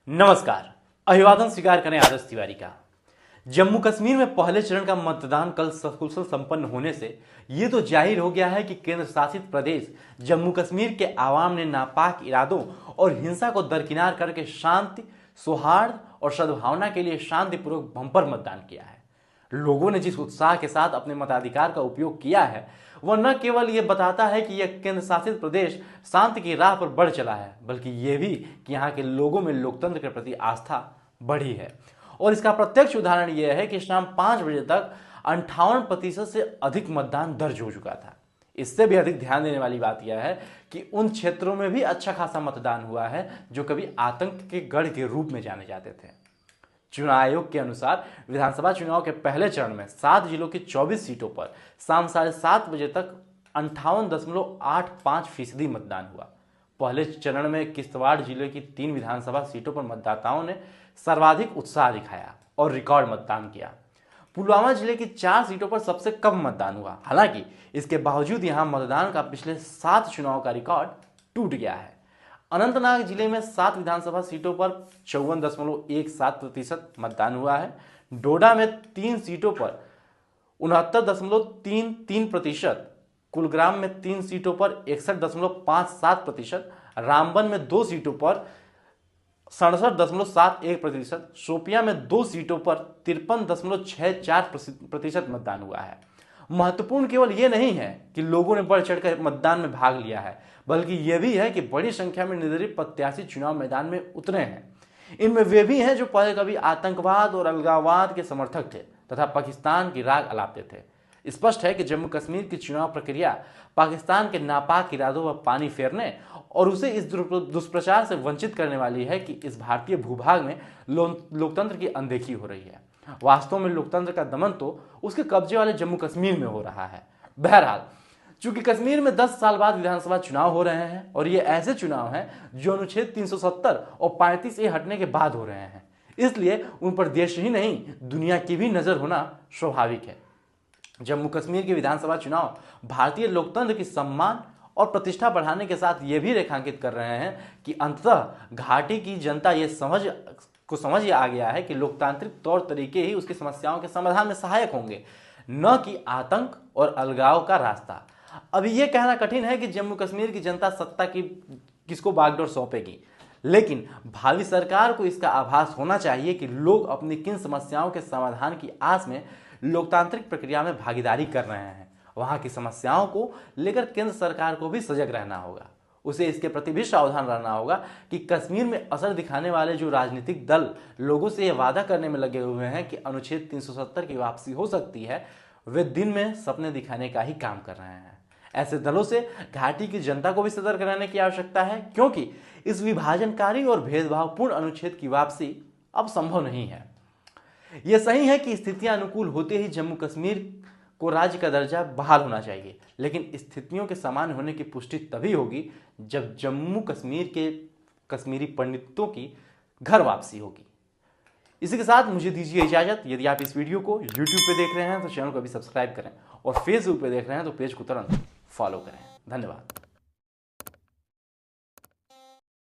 नमस्कार। अभिवादन स्वीकार करें आदर्श तिवारी का। जम्मू कश्मीर में पहले चरण का मतदान कल सकुशल संपन्न होने से ये तो जाहिर हो गया है कि केंद्र शासित प्रदेश जम्मू कश्मीर के आवाम ने नापाक इरादों और हिंसा को दरकिनार करके शांति, सौहार्द और सद्भावना के लिए शांतिपूर्वक बम्पर मतदान किया है। लोगों ने जिस उत्साह के साथ अपने मताधिकार का उपयोग किया है वह न केवल ये बताता है कि यह केंद्र शासित प्रदेश शांति की राह पर बढ़ चला है, बल्कि ये भी कि यहाँ के लोगों में लोकतंत्र के प्रति आस्था बढ़ी है। और इसका प्रत्यक्ष उदाहरण यह है कि शाम 5 बजे तक 58% से अधिक मतदान दर्ज हो चुका था। इससे भी अधिक ध्यान देने वाली बात यह है कि उन क्षेत्रों में भी अच्छा खासा मतदान हुआ है जो कभी आतंक के गढ़ के रूप में जाने जाते थे। चुनाव आयोग के अनुसार विधानसभा चुनाव के पहले चरण में 7 जिलों की 24 सीटों पर शाम 7:30 बजे तक 58.85% मतदान हुआ। पहले चरण में किश्तवाड़ जिले की 3 विधानसभा सीटों पर मतदाताओं ने सर्वाधिक उत्साह दिखाया और रिकॉर्ड मतदान किया। पुलवामा जिले की 4 सीटों पर सबसे कम मतदान हुआ। हालांकि इसके बावजूद यहां मतदान का पिछले 7 चुनाव का रिकॉर्ड टूट गया है। अनंतनाग जिले में 7 विधानसभा सीटों पर 54.17% मतदान हुआ है। डोडा में 3 सीटों पर 69.33%, कुलग्राम में 3 सीटों पर 61.57%, रामबन में 2 सीटों पर 67.71%, शोपियां में 2 सीटों पर 53.64% मतदान हुआ है। महत्वपूर्ण केवल ये नहीं है कि लोगों ने बढ़ चढ़कर मतदान में भाग लिया है, बल्कि यह भी है कि बड़ी संख्या में निर्दलीय प्रत्याशी चुनाव मैदान में उतरे हैं। इनमें वे भी हैं जो पहले कभी आतंकवाद और अलगाववाद के समर्थक थे तथा पाकिस्तान की राग अलापते थे। स्पष्ट है कि जम्मू कश्मीर की चुनाव प्रक्रिया पाकिस्तान के नापाक इरादों पर पानी फेरने और उसे इस दुष्प्रचार से वंचित करने वाली है कि इस भारतीय भूभाग में लोकतंत्र की अनदेखी हो रही है। वास्तव में लोकतंत्र का दमन तो उसके कब्जे वाले जम्मू कश्मीर में हो रहा है। बहरहाल, चूंकि कश्मीर में 10 साल बाद विधानसभा चुनाव हो रहे हैं और ये ऐसे चुनाव हैं जो अनुच्छेद 370 और 35A हटने के बाद हो रहे हैं, इसलिए उन पर देश ही नहीं दुनिया की भी नजर होना स्वाभाविक है। जम्मू कश्मीर के विधानसभा चुनाव भारतीय लोकतंत्र की सम्मान और प्रतिष्ठा बढ़ाने के साथ ये भी रेखांकित कर रहे हैं कि अंततः घाटी की जनता ये समझ आ गया है कि लोकतांत्रिक तौर तरीके ही उसकी समस्याओं के समाधान में सहायक होंगे, न कि आतंक और अलगाव का रास्ता। अभी यह कहना कठिन है कि जम्मू कश्मीर की जनता सत्ता की किसको बागडोर सौंपेगी, लेकिन भावी सरकार को इसका आभास होना चाहिए कि लोग अपनी किन समस्याओं के समाधान की आस में लोकतांत्रिक प्रक्रिया में भागीदारी कर रहे हैं। वहां की समस्याओं को लेकर केंद्र सरकार को भी सजग रहना होगा। उसे इसके प्रति भी सावधान रहना होगा कि कश्मीर में असर दिखाने वाले जो राजनीतिक दल लोगों से यह वादा करने में लगे हुए हैं कि अनुच्छेद 370 की वापसी हो सकती है, वे दिन में सपने दिखाने का ही काम कर रहे हैं। ऐसे दलों से घाटी की जनता को भी सतर्क रहने की आवश्यकता है, क्योंकि इस विभाजनकारी और भेदभावपूर्ण अनुच्छेद की वापसी अब संभव नहीं है। यह सही है कि स्थितियां अनुकूल होते ही जम्मू कश्मीर को राज्य का दर्जा बहाल होना चाहिए, लेकिन स्थितियों के समान होने की पुष्टि तभी होगी जब जम्मू कश्मीर के कश्मीरी पंडितों की घर वापसी होगी। इसी के साथ मुझे दीजिए इजाजत। यदि आप इस वीडियो को YouTube पे देख रहे हैं तो चैनल को अभी सब्सक्राइब करें और Facebook पे देख रहे हैं तो पेज को तुरंत फॉलो करें। धन्यवाद।